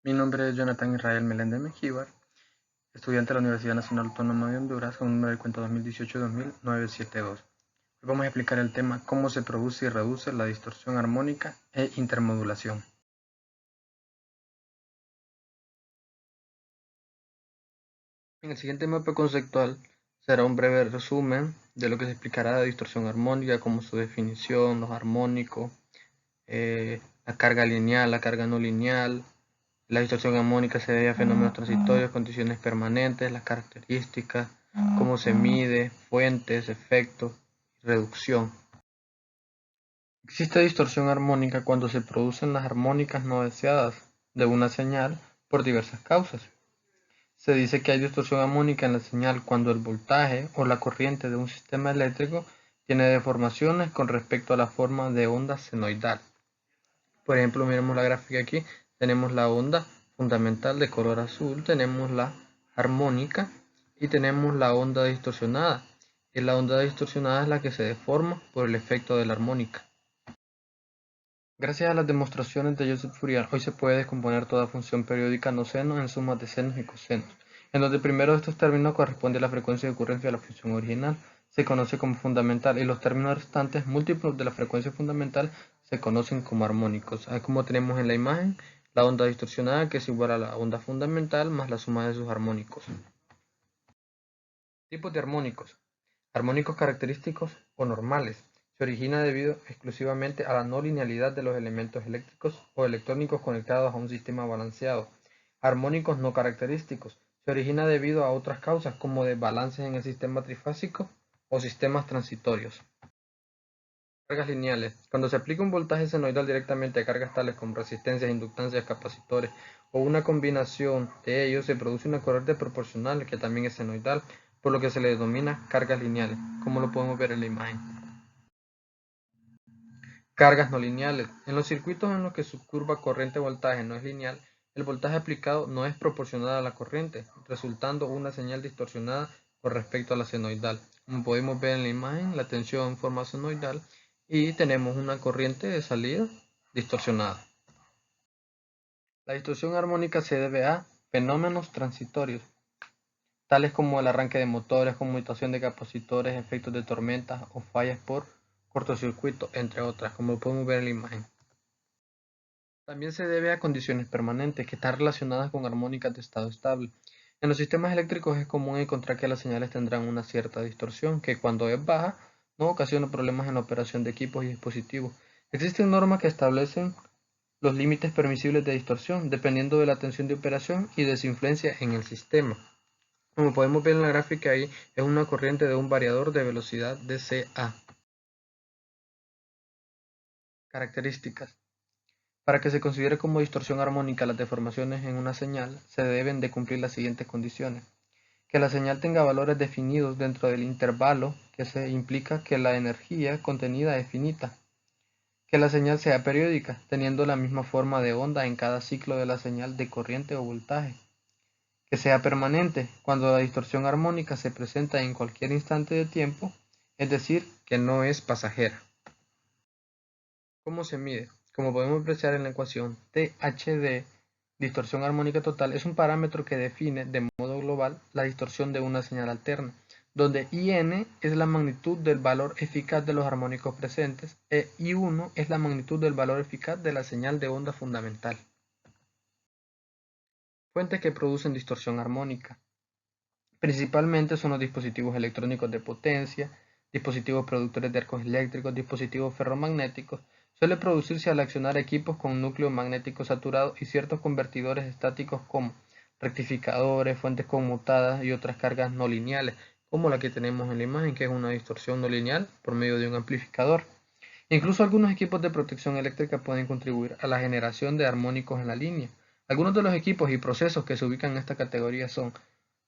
Mi nombre es Jonathan Israel Meléndez Mengíbar, estudiante de la Universidad Nacional Autónoma de Honduras con un número de cuenta 2018-200972. Hoy vamos a explicar el tema cómo se produce y reduce la distorsión armónica e intermodulación. En el siguiente mapa conceptual será un breve resumen de lo que se explicará la distorsión armónica, como su definición, los armónicos, la carga lineal, la carga no lineal. La distorsión armónica se debe a fenómenos transitorios, condiciones permanentes, las características, cómo se mide, fuentes, efectos, reducción. Existe distorsión armónica cuando se producen las armónicas no deseadas de una señal por diversas causas. Se dice que hay distorsión armónica en la señal cuando el voltaje o la corriente de un sistema eléctrico tiene deformaciones con respecto a la forma de onda senoidal. Por ejemplo, miremos la gráfica aquí, tenemos la onda fundamental de color azul, tenemos la armónica y tenemos la onda distorsionada. Y la onda distorsionada es la que se deforma por el efecto de la armónica. Gracias a las demostraciones de Joseph Fourier, hoy se puede descomponer toda función periódica no seno en sumas de senos y cosenos, en donde el primero de estos términos corresponde a la frecuencia de ocurrencia de la función original, se conoce como fundamental, y los términos restantes, múltiplos de la frecuencia fundamental, se conocen como armónicos. Como tenemos en la imagen, la onda distorsionada, que es igual a la onda fundamental más la suma de sus armónicos. Tipos de armónicos. Armónicos característicos o normales. Se origina debido exclusivamente a la no linealidad de los elementos eléctricos o electrónicos conectados a un sistema balanceado. Armónicos no característicos. Se origina debido a otras causas como desbalances en el sistema trifásico o sistemas transitorios. Cargas lineales. Cuando se aplica un voltaje senoidal directamente a cargas tales como resistencias, inductancias, capacitores o una combinación de ellos, se produce una corriente proporcional que también es senoidal, por lo que se le denomina cargas lineales, como lo podemos ver en la imagen. Cargas no lineales. En los circuitos en los que su curva corriente-voltaje no es lineal, el voltaje aplicado no es proporcional a la corriente, resultando una señal distorsionada con respecto a la senoidal. Como podemos ver en la imagen, la tensión en forma senoidal y tenemos una corriente de salida distorsionada. La distorsión armónica se debe a fenómenos transitorios, tales como el arranque de motores, conmutación de capacitores, efectos de tormentas o fallas por cortocircuito, entre otras, como podemos ver en la imagen. También se debe a condiciones permanentes, que están relacionadas con armónicas de estado estable. En los sistemas eléctricos es común encontrar que las señales tendrán una cierta distorsión, que cuando es baja no ocasiona problemas en la operación de equipos y dispositivos. Existen normas que establecen los límites permisibles de distorsión, dependiendo de la tensión de operación y de su influencia en el sistema. Como podemos ver en la gráfica ahí, es una corriente de un variador de velocidad dca. Características. Para que se considere como distorsión armónica las deformaciones en una señal, se deben de cumplir las siguientes condiciones. Que la señal tenga valores definidos dentro del intervalo, que se implica que la energía contenida es finita. Que la señal sea periódica, teniendo la misma forma de onda en cada ciclo de la señal de corriente o voltaje. Que sea permanente, cuando la distorsión armónica se presenta en cualquier instante de tiempo, es decir, que no es pasajera. ¿Cómo se mide? Como podemos apreciar en la ecuación, THD, distorsión armónica total, es un parámetro que define de modo global la distorsión de una señal alterna, donde IN es la magnitud del valor eficaz de los armónicos presentes e I1 es la magnitud del valor eficaz de la señal de onda fundamental. Fuentes que producen distorsión armónica. Principalmente son los dispositivos electrónicos de potencia, dispositivos productores de arcos eléctricos, dispositivos ferromagnéticos. Suele producirse al accionar equipos con núcleo magnético saturado y ciertos convertidores estáticos como rectificadores, fuentes conmutadas y otras cargas no lineales, como la que tenemos en la imagen, que es una distorsión no lineal por medio de un amplificador. Incluso algunos equipos de protección eléctrica pueden contribuir a la generación de armónicos en la línea. Algunos de los equipos y procesos que se ubican en esta categoría son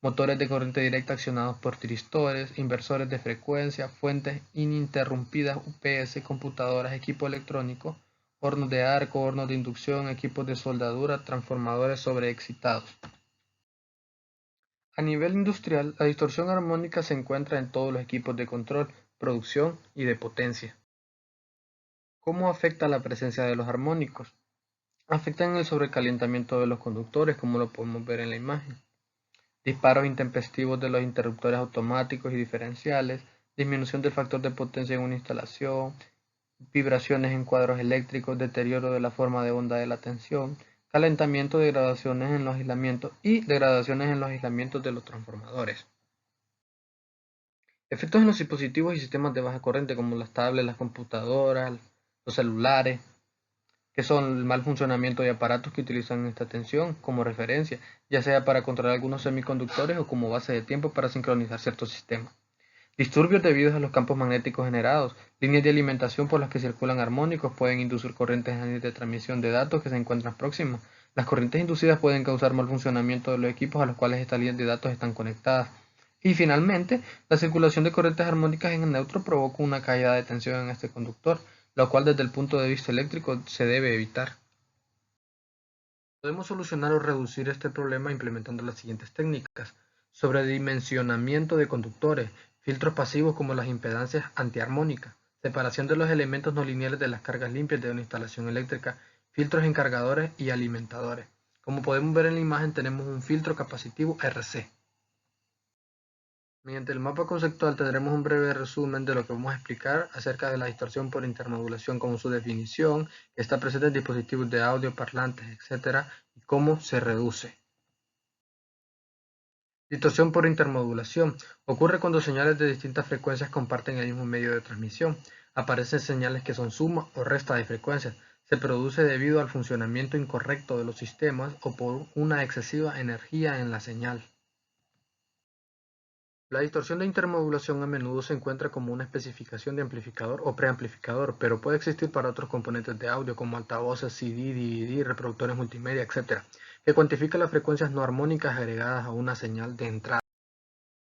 motores de corriente directa accionados por tiristores, inversores de frecuencia, fuentes ininterrumpidas UPS, computadoras, equipo electrónico, hornos de arco, hornos de inducción, equipos de soldadura, transformadores sobreexcitados. A nivel industrial, la distorsión armónica se encuentra en todos los equipos de control, producción y de potencia. ¿Cómo afecta la presencia de los armónicos? Afectan el sobrecalentamiento de los conductores, como lo podemos ver en la imagen. Disparos intempestivos de los interruptores automáticos y diferenciales, disminución del factor de potencia en una instalación, vibraciones en cuadros eléctricos, deterioro de la forma de onda de la tensión, calentamiento, degradaciones en los aislamientos y degradaciones en los aislamientos de los transformadores. Efectos en los dispositivos y sistemas de baja corriente como las tablets, las computadoras, los celulares, que son el mal funcionamiento de aparatos que utilizan esta tensión como referencia, ya sea para controlar algunos semiconductores o como base de tiempo para sincronizar ciertos sistemas. Disturbios debidos a los campos magnéticos generados. Líneas de alimentación por las que circulan armónicos pueden inducir corrientes en líneas de transmisión de datos que se encuentran próximas. Las corrientes inducidas pueden causar mal funcionamiento de los equipos a los cuales estas líneas de datos están conectadas. Y finalmente, la circulación de corrientes armónicas en el neutro provoca una caída de tensión en este conductor, lo cual desde el punto de vista eléctrico se debe evitar. Podemos solucionar o reducir este problema implementando las siguientes técnicas: sobredimensionamiento de conductores, filtros pasivos como las impedancias antiarmónicas, separación de los elementos no lineales de las cargas limpias de una instalación eléctrica, filtros en cargadores y alimentadores. Como podemos ver en la imagen, tenemos un filtro capacitivo RC. Mediante el mapa conceptual tendremos un breve resumen de lo que vamos a explicar acerca de la distorsión por intermodulación, como su definición, que está presente en dispositivos de audio, parlantes, etc., y cómo se reduce. Distorsión por intermodulación. Ocurre cuando señales de distintas frecuencias comparten el mismo medio de transmisión. Aparecen señales que son suma o resta de frecuencias. Se produce debido al funcionamiento incorrecto de los sistemas o por una excesiva energía en la señal. La distorsión de intermodulación a menudo se encuentra como una especificación de amplificador o preamplificador, pero puede existir para otros componentes de audio como altavoces, CD, DVD, reproductores multimedia, etc., que cuantifica las frecuencias no armónicas agregadas a una señal de entrada.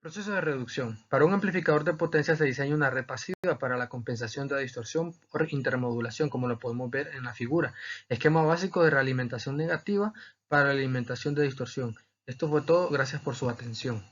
Proceso de reducción. Para un amplificador de potencia se diseña una red pasiva para la compensación de la distorsión por intermodulación, como lo podemos ver en la figura. Esquema básico de realimentación negativa para la alimentación de distorsión. Esto fue todo, gracias por su atención.